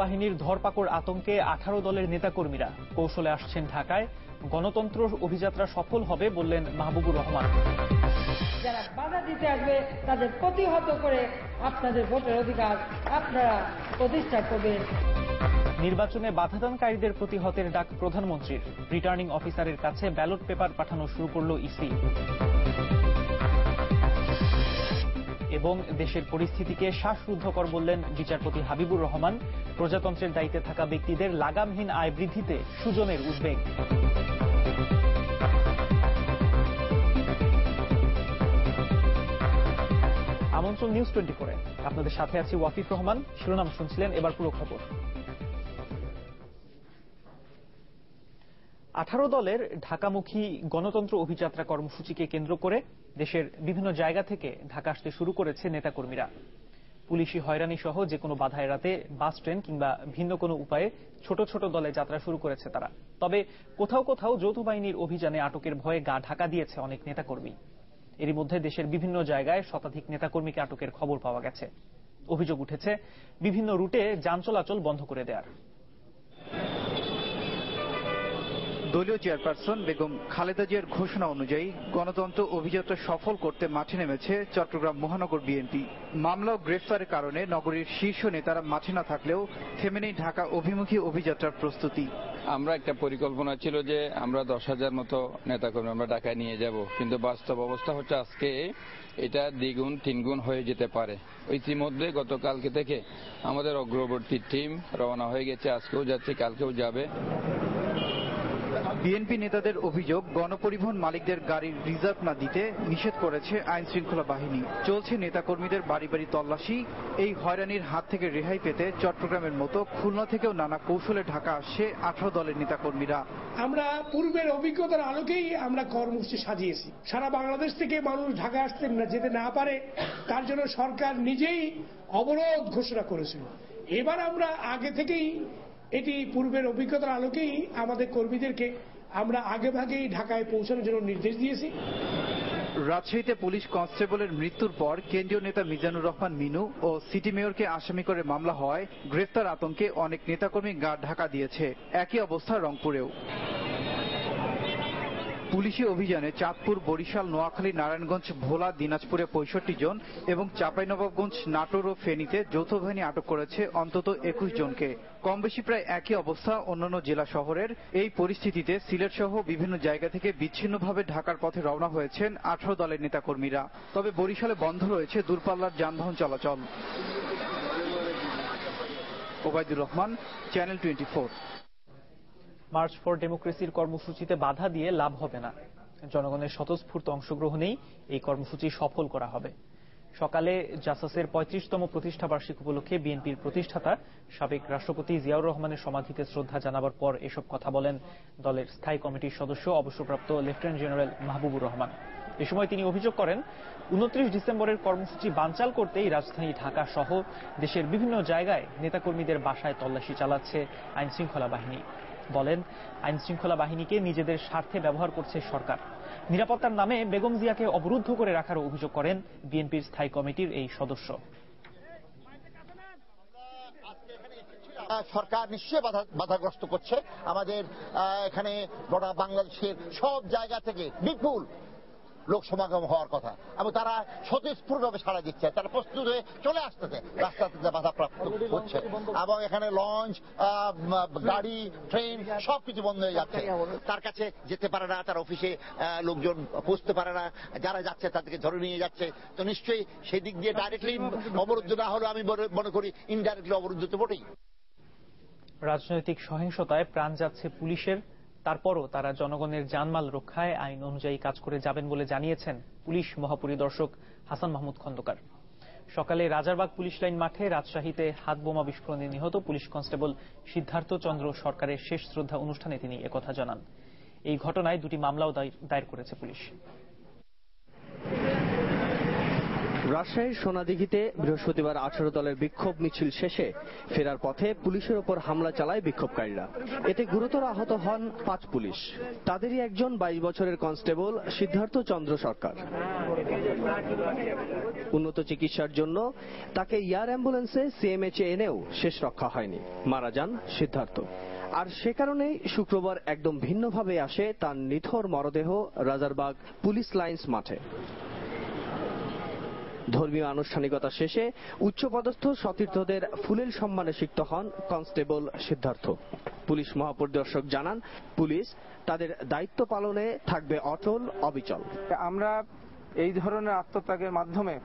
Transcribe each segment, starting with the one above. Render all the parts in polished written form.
বাহিনীর ধরপাকড় আতঙ্কে 18 দলের নেতাকর্মীরা কৌশলে আসছেন ঢাকায়। গণতন্ত্র অভিযাত্রা সফল হবে বললেন মাহবুবুর রহমান। যারা বাধা দিতে আসবে তাদের প্রতিহত করে আপনাদের ভোটের অধিকার আপনারা প্রতিষ্ঠা করবেন। নির্বাচনে বাধাদানকারীদের প্রতিহতের ডাক প্রধানমন্ত্রীর। রিটার্নিং অফিসারের কাছে ব্যালট পেপার পাঠানো শুরু করল ইসি। এবং দেশের পরিস্থিতিকে শ্বাসরুদ্ধকর বললেন বিচারপতি হাবিবুর রহমান। প্রজাতন্ত্রের দায়িত্বে থাকা ব্যক্তিদের লাগামহীন আয় বৃদ্ধিতে সুজনের উদ্বেগ। আমন্ত্রণ নিউজ 24-এ আপনাদের সাথে আছি ওয়াফিক রহমান। শিরোনাম শুনছিলেন, এবার পুরো খবর। 18 দলের ঢাকামুখী গণতন্ত্র অভিযাত্রা কর্মসূচিকে কেন্দ্র করে দেশের বিভিন্ন জায়গা থেকে ঢাকা আসতে শুরু করেছে নেতাকর্মীরা। পুলিশি হয়রানি সহ যে কোনো বাধা এড়াতে বাস, ট্রেন কিংবা ভিন্ন কোনো উপায়ে ছোট ছোট দলে যাত্রা শুরু করেছে তারা। তবে কোথাও কোথাও যৌথ বাহিনীর অভিযানে আটকের ভয়ে গা ঢাকা দিয়েছে অনেক নেতাকর্মী। এরই মধ্যে দেশের বিভিন্ন জায়গায় শতাধিক নেতাকর্মীকে আটকের খবর পাওয়া গেছে। অভিযোগ উঠেছে বিভিন্ন রুটে যান চলাচল বন্ধ করে দেওয়ার। দলীয় চেয়ারপারসন বেগম খালেদা জিয়ার ঘোষণা অনুযায়ী গণতন্ত্র অভিযাত্রা সফল করতে মাঠে নেমেছে চট্টগ্রাম মহানগর বিএনপি। মামলা ও গ্রেফতারের কারণে নগরীর শীর্ষ নেতারা মাঠে না থাকলেও থেমে নেই ঢাকা অভিমুখী অভিযাত্রার প্রস্তুতি। আমরা একটা পরিকল্পনা ছিল যে আমরা 10,000 মতো নেতাকর্মী আমরা ঢাকায় নিয়ে যাব, কিন্তু বাস্তব অবস্থা হচ্ছে আজকে এটা দ্বিগুণ তিনগুণ হয়ে যেতে পারে। ইতিমধ্যে গতকালকে থেকে আমাদের অগ্রবর্তী টিম রওনা হয়ে গেছে, আজকেও যাচ্ছে, কালকেও যাবে। বিএনপি নেতাদের অভিযোগ, গণপরিবহন মালিকদের গাড়ির রিজার্ভ না দিতে নিষেধ করেছে আইন শৃঙ্খলা বাহিনী। চলছে নেতাকর্মীদের বাড়ি বাড়ি তল্লাশি। এই হয়রানির হাত থেকে রেহাই পেতে চট্টগ্রামের মতো খুলনা থেকেও নানা কৌশলে ঢাকা আসছে 18 দলের নেতাকর্মীরা। আমরা পূর্বের অভিজ্ঞতার আলোকেই আমরা কর্মসূচি সাজিয়েছি। সারা বাংলাদেশ থেকে মানুষ ঢাকা আসতে যেতে না পারে, তার জন্য সরকার নিজেই অবরোধ ঘোষণা করেছিল। এবার আমরা আগে থেকেই এটি পূর্বের অভিজ্ঞতার আলোকেই আমাদের কর্মীদেরকে আমরা আগেভাগেই ঢাকায় পৌঁছানোর জন্য নির্দেশ দিয়েছি। রাজশাহীতে পুলিশ কনস্টেবলের মৃত্যুর পর কেন্দ্রীয় নেতা মিজানুর রহমান মিনু ও সিটি মেয়রকে আসামি করে মামলা হয়। গ্রেফতার আতঙ্কে অনেক নেতাকর্মী গা ঢাকা দিয়েছে। একই অবস্থা রংপুরেও। পুলিশি অভিযানে চাঁদপুর, বরিশাল, নোয়াখালী, নারায়ণগঞ্জ, ভোলা, দিনাজপুরে 65 জন এবং চাঁপাইনবাবগঞ্জ, নাটোর ও ফেনীতে যৌথ বাহিনী আটক করেছে অন্তত 21 জনকে। কম বেশি প্রায় একই অবস্থা অন্যান্য জেলা শহরের। এই পরিস্থিতিতে সিলেট সহ বিভিন্ন জায়গা থেকে বিচ্ছিন্নভাবে ঢাকার পথে রওনা হয়েছেন 18 দলের নেতাকর্মীরা। তবে বরিশালে বন্ধ রয়েছে দূরপাল্লার যানবাহন চলাচল। Obaidur Rahman, channel 24। March for ডেমোক্রেসির কর্মসূচিতে বাধা দিয়ে লাভ হবে না। জনগণের স্বতঃস্ফূর্ত অংশগ্রহণেই এই কর্মসূচি সফল করা হবে। সকালে জাসাসের 35তম প্রতিষ্ঠাবার্ষিকী উপলক্ষে বিএনপির প্রতিষ্ঠাতা সাবেক রাষ্ট্রপতি জিয়াউর রহমানের সমাধিতে শ্রদ্ধা জানাবার পর এসব কথা বলেন দলের স্থায়ী কমিটির সদস্য অবসরপ্রাপ্ত লেফটেন্যান্ট জেনারেল মাহবুবুর রহমান। এ সময় তিনি অভিযোগ করেন, 29 ডিসেম্বরের কর্মসূচি বানচাল করতেই রাজধানী ঢাকা সহ দেশের বিভিন্ন জায়গায় নেতাকর্মীদের বাসায় তল্লাশি চালাচ্ছে আইন শৃঙ্খলা বাহিনী। বলেন, আইন শৃঙ্খলা বাহিনীকে নিজেদের স্বার্থে ব্যবহার করছে সরকার। নিরাপত্তার নামে বেগম জিয়াকে অবরুদ্ধ করে রাখার অভিযোগ করেন বিএনপির স্থায়ী কমিটির এই সদস্য। সরকার নিশ্চয়ই বাধাগ্রস্ত করছে। আমাদের এখানে গোটা বাংলাদেশের সব জায়গা থেকে বিপুল লোক সমাগম হওয়ার কথা এবং তারা স্বতঃস্ফূর্তভাবে সাড়া দিচ্ছে, তারা প্রস্তুত হয়ে চলে আসতেছে। রাস্তাতে বাধাপ্রাপ্ত হচ্ছে এবং এখানে লঞ্চ, গাড়ি, ট্রেন সবকিছু বন্ধ হয়ে যাচ্ছে। তার কাছে যেতে পারে না, তার অফিসে লোকজন পৌঁছতে পারে না, যারা যাচ্ছে তাদেরকে ধরে নিয়ে যাচ্ছে। তো নিশ্চয়ই সেই দিক দিয়ে ডাইরেক্টলি অবরুদ্ধ না হলেও আমি মনে করি ইনডাইরেক্টলি অবরুদ্ধ তো বটেই। রাজনৈতিক সহিংসতায় প্রাণ যাচ্ছে পুলিশের, তারপরও তারা জনগণের জানমাল রক্ষায় আইন অনুযায়ী কাজ করে যাবেন বলে জানিয়েছেন পুলিশ মহাপরিদর্শক হাসান মাহমুদ খন্দকার। সকালে রাজারবাগ পুলিশ লাইন মাঠে রাজশাহীতে হাত বোমা বিস্ফোরণে নিহত পুলিশ কনস্টেবল সিদ্ধার্থ চন্দ্র সরকারের শেষ শ্রদ্ধা অনুষ্ঠানে তিনি একথা জানান। এই ঘটনায় 2টি মামলাও দায়ের করেছে পুলিশ। রাজশাহীর সোনাদিঘিতে বৃহস্পতিবার 18 দলের বিক্ষোভ মিছিল শেষে ফেরার পথে পুলিশের ওপর হামলা চালায় বিক্ষোভকারীরা। এতে গুরুতর আহত হন 5 পুলিশ। তাদেরই একজন 22 বছরের কনস্টেবল সিদ্ধার্থ চন্দ্র সরকার। উন্নত চিকিৎসার জন্য তাকে এয়ার অ্যাম্বুলেন্সে সিএমএইচে এনেও শেষ রক্ষা হয়নি, মারা যান সিদ্ধার্থ। আর সে কারণেই শুক্রবার একদম ভিন্নভাবে আসে তার নিথর মরদেহ রাজারবাগ পুলিশ লাইন্স মাঠে। ধর্মীয় আনুষ্ঠানিকতা শেষে উচ্চপদস্থ সতীর্থদের ফুলেল সম্মানে সিক্ত হন কনস্টেবল সিদ্ধার্থ। পুলিশ মহাপরিদর্শক জানান, পুলিশ তাদের দায়িত্ব পালনে থাকবে অটল অবিচল। আমরা এই ধরনের আত্মত্যাগের মাধ্যমে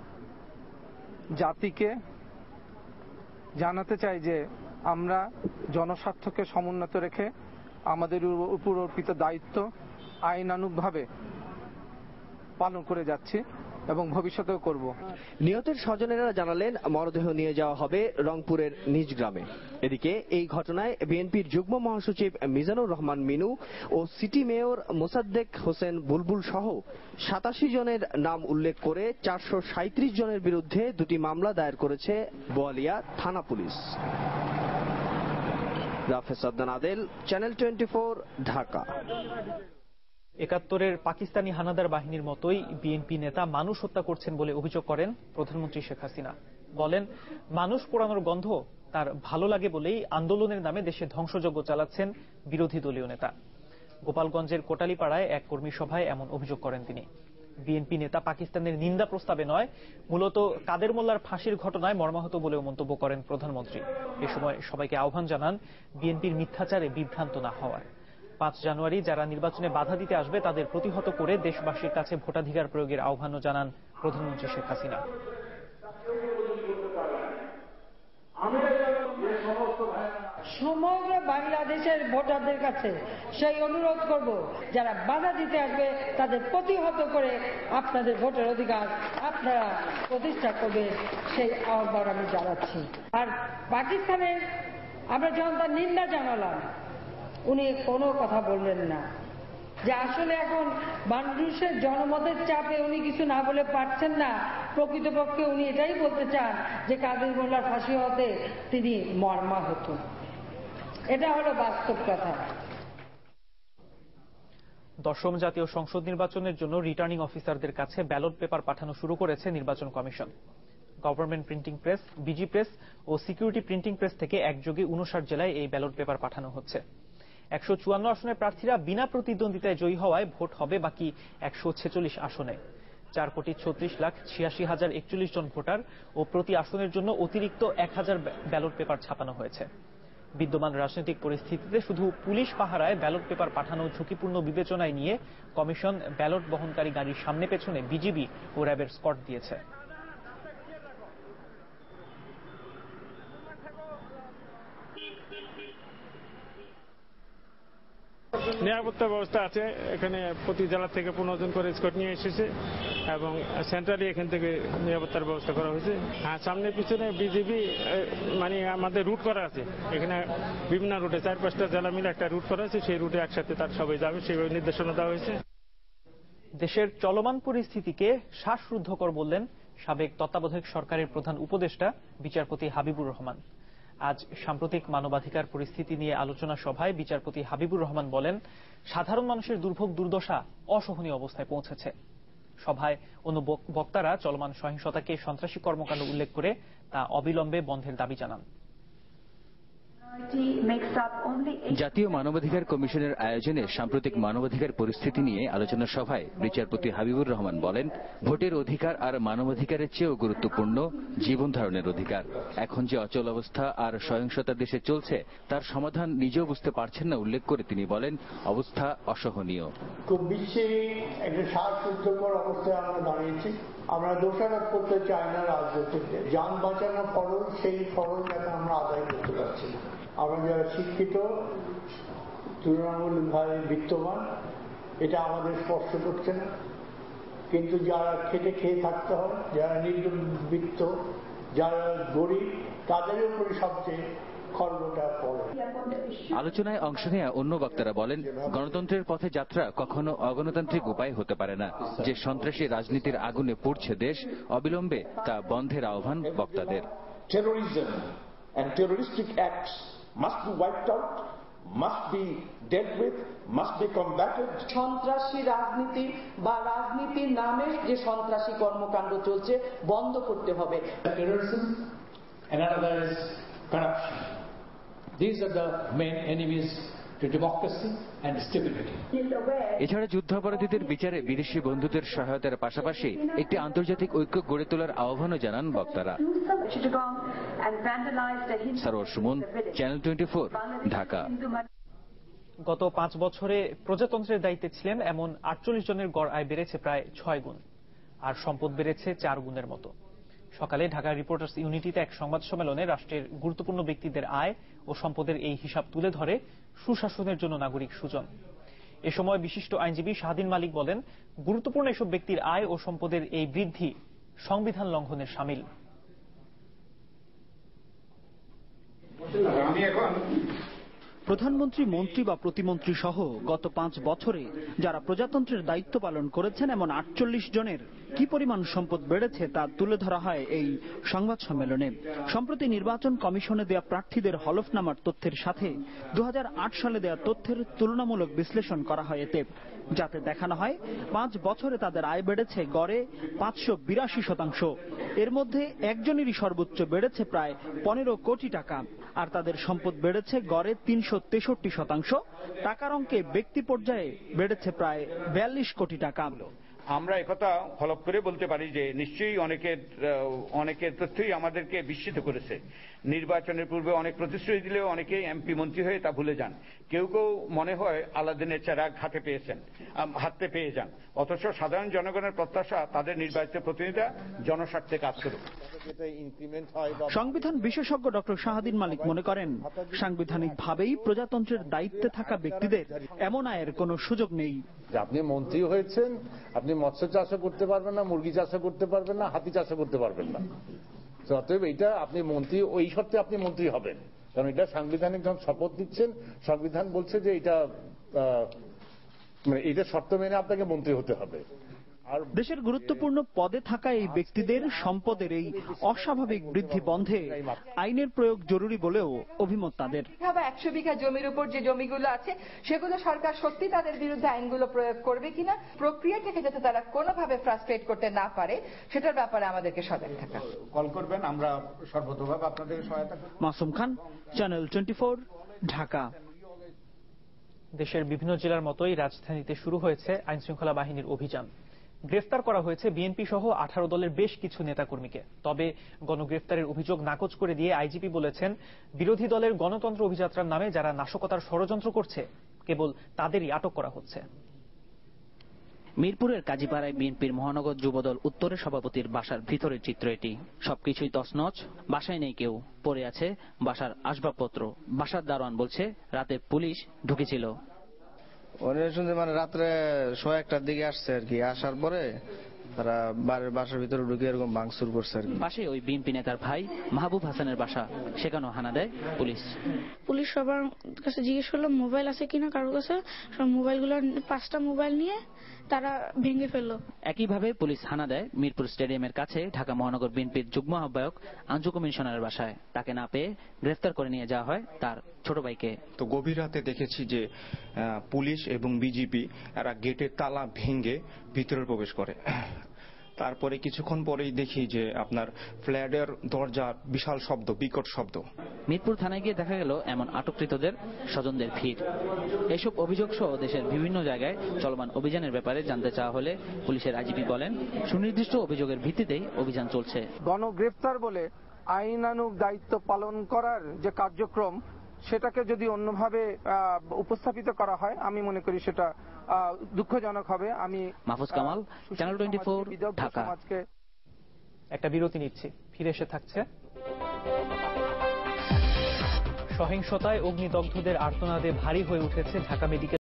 জাতিকে জানাতে চাই যে আমরা জনস্বার্থকে সমুন্নত রেখে আমাদের উপর অর্পিত দায়িত্ব আইনানুগভাবে পালন করে যাচ্ছি এবং ভবিষ্যতেও করব। নিহতের স্বজনেরা জানালেন, মরদেহ নিয়ে যাওয়া হবে রংপুরের নিজ গ্রামে। এদিকে এই ঘটনায় বিএনপির যুগ্ম মহাসচিব মিজানুর রহমান মিনু ও সিটি মেয়র মোসাদ্দেক হোসেন বুলবুল সহ 87 জনের নাম উল্লেখ করে 437 জনের বিরুদ্ধে 2টি মামলা দায়ের করেছে বোয়ালিয়া থানা পুলিশ। রাফেজ সাদ্দান আদেল, চ্যানেল 24, ঢাকা। 71-এর পাকিস্তানি হানাদার বাহিনীর মতোই বিএনপি নেতা মানুষ হত্যা করছেন বলে অভিযোগ করেন প্রধানমন্ত্রী শেখ হাসিনা। বলেন, মানুষ পোড়ানোর গন্ধ তার ভালো লাগে বলেই আন্দোলনের নামে দেশে ধ্বংসযজ্ঞ চালাচ্ছেন বিরোধী দলীয় নেতা। গোপালগঞ্জের কোটালীপাড়ায় এক কর্মী সভায় এমন অভিযোগ করেন তিনি। বিএনপি নেতা পাকিস্তানের নিন্দা প্রস্তাবে নয়, মূলত কাদের মোল্লার ফাঁসির ঘটনায় মর্মাহত বলেও মন্তব্য করেন প্রধানমন্ত্রী। এ সময় সবাইকে আহ্বান জানান বিএনপির মিথ্যাচারে বিভ্রান্ত না হওয়ার। 5 জানুয়ারি যারা নির্বাচনে বাধা দিতে আসবে তাদের প্রতিহত করে দেশবাসীর কাছে ভোটাধিকার প্রয়োগের আহ্বানও জানান প্রধানমন্ত্রী শেখ হাসিনা। সমগ্র বাংলাদেশের ভোটারদের কাছে সেই অনুরোধ করব, যারা বাধা দিতে আসবে তাদের প্রতিহত করে আপনাদের ভোটের অধিকার আপনারা প্রতিষ্ঠা করবেন, সেই আহ্বান আমি জানাচ্ছি। আর পাকিস্তানের আমরা যখন তার নিন্দা জানালাম, উনি কোনো কথা বললেন না যে আসলে এখন মানুষের জনমতের চাপে উনি কিছু না বলে পারছেন না। প্রকৃতপক্ষে উনি এটাই বলতে চান যে কাদের মোল্লার ফাঁসি হতে তিনি মর্মাহত। এটা হলো বাস্তব কথা। 10ম জাতীয় সংসদ নির্বাচনের জন্য রিটার্নিং অফিসারদের কাছে ব্যালট পেপার পাঠানো শুরু করেছে নির্বাচন কমিশন। Government printing press, BG press ও সিকিউরিটি প্রিন্টিং প্রেস থেকে একযোগে 59 জেলায় এই ব্যালট পেপার পাঠানো হচ্ছে। 154 আসনের প্রার্থীরা বিনা প্রতিদ্বন্দ্বিতায় জয়ী হওয়ায় ভোট হবে বাকি 146 আসনে। 4,36,86,041 জন ভোটার ও প্রতি আসনের জন্য অতিরিক্ত 1000 ব্যালট পেপার ছাপানো হয়েছে। বিদ্যমান রাজনৈতিক পরিস্থিতিতে শুধু পুলিশ পাহারায় ব্যালট পেপার পাঠানো ঝুঁকিপূর্ণ বিবেচনায় নিয়ে কমিশন ব্যালট বহনকারী গাড়ির সামনে পেছনে বিজিবি ও র্যাবের স্কট দিয়েছে। নিরাপত্তা ব্যবস্থা আছে, এখানে প্রতি জেলা থেকে 15 জন করে স্কট নিয়ে এসেছে এবং সেন্ট্রালি এখান থেকে নিরাপত্তার ব্যবস্থা করা হয়েছে। হ্যাঁ, সামনে পিছনে বিজিবি মানে আমাদের রুট করা আছে, এখানে বিভিন্ন রুটে 4-5টা জেলা মিলে একটা রুট করা আছে, সেই রুটে একসাথে তার সবাই যাবে সেইভাবে নির্দেশনা দেওয়া হয়েছে। দেশের চলমান পরিস্থিতিকে শ্বাসরুদ্ধকর বললেন সাবেক তত্ত্বাবধায়ক সরকারের প্রধান উপদেষ্টা বিচারপতি হাবিবুর রহমান। আজ সাম্প্রতিক মানবাধিকার পরিস্থিতি নিয়ে আলোচনা সভায় বিচারপতি হাবিবুর রহমান বলেন, সাধারণ মানুষের দুর্ভোগ দুর্দশা অসহনীয় অবস্থায় পৌঁছেছে। সভায় অন্য বক্তারা চলমান সহিংসতাকে সন্ত্রাসী কর্মকাণ্ড উল্লেখ করে তা অবিলম্বে বন্ধের দাবি জানান। জাতীয় মানবাধিকার কমিশনের আয়োজনে সাম্প্রতিক মানবাধিকার পরিস্থিতি নিয়ে আলোচনা সভায় বিচারপতি হাবিবুর রহমান বলেন, ভোটের অধিকার আর মানবাধিকারের চেয়েও গুরুত্বপূর্ণ জীবন ধারণের অধিকার। এখন যে অচল অবস্থা আর সহিংসতা দেশে চলছে তার সমাধান নিজেও বুঝতে পারছেন না উল্লেখ করে তিনি বলেন, অবস্থা অসহনীয়। খুব বিশ্বে একটা শ্বাসরুদ্ধকর অবস্থায় আমরা দাঁড়িয়েছি। আমরা দোষারোপ করতে চাই না রাজনীতিতে, যান বাঁচানো ফরজ, সেই ফরজটাকে আমরা আদায় করতে পারছি না। আমরা যারা শিক্ষিত, তুলনামূলকভাবে বিত্তবান, এটা আমাদের স্পর্শ করছে না, কিন্তু যারা খেয়ে থাকতে হয়, যারা নিম্নবিত্ত, যারা গরিব, তাদের উপরে সবচেয়ে খর্বটা পড়ে। আলোচনায় অংশ নেওয়া অন্য বক্তারা বলেন, গণতন্ত্রের পথে যাত্রা কখনো অগণতান্ত্রিক উপায় হতে পারে না। যে সন্ত্রাসী রাজনীতির আগুনে পুড়ছে দেশ, অবিলম্বে তা বন্ধের আহ্বান বক্তাদের। Terrorism and terroristic acts must be wiped out, must be dealt with, must be combated. সন্ত্রাসী রাজনীতি বা রাজনীতির নামে যে সন্ত্রাসী কর্মকাণ্ড চলছে বন্ধ করতে হবে। Terrorism and another is corruption. These are the main enemies to democracy and stability. এছাড়া যুদ্ধাপরাধীদের বিচারে বিদেশি বন্ধুদের সহায়তার পাশাপাশি একটি আন্তর্জাতিক ঐক্য গড়ে তোলার আহ্বানও জানান বক্তারা। সরোয়ার সুমন, চ্যানেল 24, ঢাকা। গত 5 বছরে প্রজাতন্ত্রের দায়িত্বে ছিলেন এমন 48 জনের গড় আয় বেড়েছে প্রায় 6 গুণ, আর সম্পদ বেড়েছে 4 গুণের মতো। সকালে ঢাকা রিপোর্টার্স ইউনিটিতে এক সংবাদ সম্মেলনে রাষ্ট্রের গুরুত্বপূর্ণ ব্যক্তিদের আয় ও সম্পদের এই হিসাব তুলে ধরে সুশাসনের জন্য নাগরিক সুজন। এ সময় বিশিষ্ট আইনজীবী শাহদিন মালিক বলেন, গুরুত্বপূর্ণ এসব ব্যক্তির আয় ও সম্পদের এই বৃদ্ধি সংবিধান লঙ্ঘনের শামিল। প্রধানমন্ত্রী, মন্ত্রী বা প্রতিমন্ত্রী সহ গত 5 বছরে যারা প্রজাতন্ত্রের দায়িত্ব পালন করেছেন এমন 48 জনের কি পরিমাণ সম্পদ বেড়েছে তা তুলে ধরা হয় এই সংবাদ সম্মেলনে। সম্প্রতি নির্বাচন কমিশনে দেয়া প্রার্থীদের হলফনামার তথ্যের সাথে 2008 সালে দেয়া তথ্যের তুলনামূলক বিশ্লেষণ করা হয় এতে, যাতে দেখানো হয় 5 বছরে তাদের আয় বেড়েছে গড়ে 582%। এর মধ্যে একজনেরই সর্বোচ্চ বেড়েছে প্রায় 15 কোটি টাকা, আর তাদের সম্পদ বেড়েছে গড়ে 363%। টাকার অঙ্কে ব্যক্তি পর্যায়ে বেড়েছে প্রায় 42 কোটি টাকা। আমরা একথা হলফ করে বলতে পারি যে নিশ্চয়ই অনেকের তথ্যই আমাদেরকে বিস্মিত করেছে। নির্বাচনের পূর্বে অনেক প্রতিশ্রুতি দিলেও অনেকেই এমপি মন্ত্রী হয়ে তা ভুলে যান। কেউ কেউ মনে হয় আলাদিনের চেরাগ হাতে পেয়ে যান, অথচ সাধারণ জনগণের প্রত্যাশা তাদের নির্বাচিত প্রতিনিধিরা জনস্বার্থে কাজ করুক। সংবিধান বিশেষজ্ঞ ডক্টর শাহদিন মালিক মনে করেন, সাংবিধানিকভাবেই প্রজাতন্ত্রের দায়িত্বে থাকা ব্যক্তিদের এমন আয়ের কোনো সুযোগ নেই। আপনি মন্ত্রী হয়েছেন, আপনি মৎস্য চাষও করতে পারবেন না, মুরগি চাষও করতে পারবেন না, হাতি চাষও করতে পারবেন না। অতএব এটা আপনি মন্ত্রী, ওই শর্তে আপনি মন্ত্রী হবেন, কারণ এটা সাংবিধানিক যখন শপথ দিচ্ছেন, সংবিধান বলছে যে এটা শর্ত মেনে আপনাকে মন্ত্রী হতে হবে। দেশের গুরুত্বপূর্ণ পদে থাকা এই ব্যক্তিদের সম্পদের এই অস্বাভাবিক বৃদ্ধি বন্ধে আইনের প্রয়োগ জরুরি বলেও অভিমত তাদের। 100 বিঘা জমির উপর যে জমিগুলো আছে সেগুলো সরকার সত্যি তাদের বিরুদ্ধে আইনগুলো প্রয়োগ করবে কিনা, প্রক্রিয়াটাকে যাতে তারা কোনোভাবে ফ্রাস্ট্রেট করতে না পারে সেটার ব্যাপারে আমাদেরকে সজাগ থাকা। কল করবেন, আমরা সর্বতোভাবে আপনাদের সহায়তা করব। মাসুম খান, চ্যানেল 24, ঢাকা। দেশের বিভিন্ন জেলার মতোই রাজধানীতে শুরু হয়েছে আইনশৃঙ্খলা বাহিনীর অভিযান। গ্রেফতার করা হয়েছে বিএনপি সহ 18 দলের বেশ কিছু নেতাকর্মীকে। তবে গণগ্রেফতারের অভিযোগ নাকচ করে দিয়ে আইজিপি বলেছেন, বিরোধী দলের গণতন্ত্র অভিযাত্রার নামে যারা নাশকতার ষড়যন্ত্র করছে কেবল তাদেরই আটক করা হচ্ছে। মিরপুরের কাজীপাড়ায় বিএনপির মহানগর যুবদল উত্তরের সভাপতির বাসার ভিতরের চিত্র এটি। সবকিছুই তছনছ, বাসায় নেই কেউ, পড়ে আছে বাসার আসবাবপত্র। বাসার দারোয়ান বলছে রাতে পুলিশ ঢুকেছিল। শুনতে রাত্রে 1:00টার দিকে আসছে আর কি, আসার পরে তারা বাসার ভিতরে ঢুকে এরকম ভাঙচুর করছে আর কি। পাশে ওই বিএনপি নেতার ভাই মাহবুব হাসানের বাসা, সেখানেও হানা দেয় পুলিশ। পুলিশ সবার কাছে জিজ্ঞেস করলো মোবাইল আছে কিনা কারোর কাছে, সব মোবাইলগুলো 5টা মোবাইল নিয়ে তারা ভেঙে ফেললো। একইভাবে পুলিশ হানা দেয় মিরপুর স্টেডিয়ামের কাছে ঢাকা মহানগর বিএনপির যুগ্ম আহ্বায়ক আঞ্জু কমিশনারের বাসায়। তাকে না পেয়ে গ্রেফতার করে নিয়ে যাওয়া হয় তার ছোট ভাইকে। তো গভীর রাতে দেখেছি যে পুলিশ এবং বিজিবি এরা গেটের তালা ভেঙে ভিতরে প্রবেশ করে। তারপরে কিছুক্ষণ পরেই দেখি যে আপনার ফ্ল্যাটের দরজা বিশাল শব্দ, বিকট শব্দ। মিরপুর থানায় গিয়ে দেখা গেল এমন আটককৃতদের স্বজনদের ভিড়। এসব অভিযোগ সহ দেশের বিভিন্ন জায়গায় চলমান অভিযানের ব্যাপারে জানতে চাওয়া হলে পুলিশের আইজিপি বলেন, সুনির্দিষ্ট অভিযোগের ভিত্তিতেই অভিযান চলছে। গণগ্রেফতার বলে আইনানুগ দায়িত্ব পালন করার যে কার্যক্রম, সেটাকে যদি অন্যভাবে উপস্থাপিত করা হয় আমি মনে করি সেটা দুঃখজনক হবে। আমি মাহফুজ কামাল, চ্যানেল 24, ঢাকা। একটা বিরতি নিচ্ছি, ফিরে এসে থাকছে। সহিংসতায় অগ্নিদগ্ধদের আর্তনাদে ভারী হয়ে উঠেছে ঢাকা মেডিকেল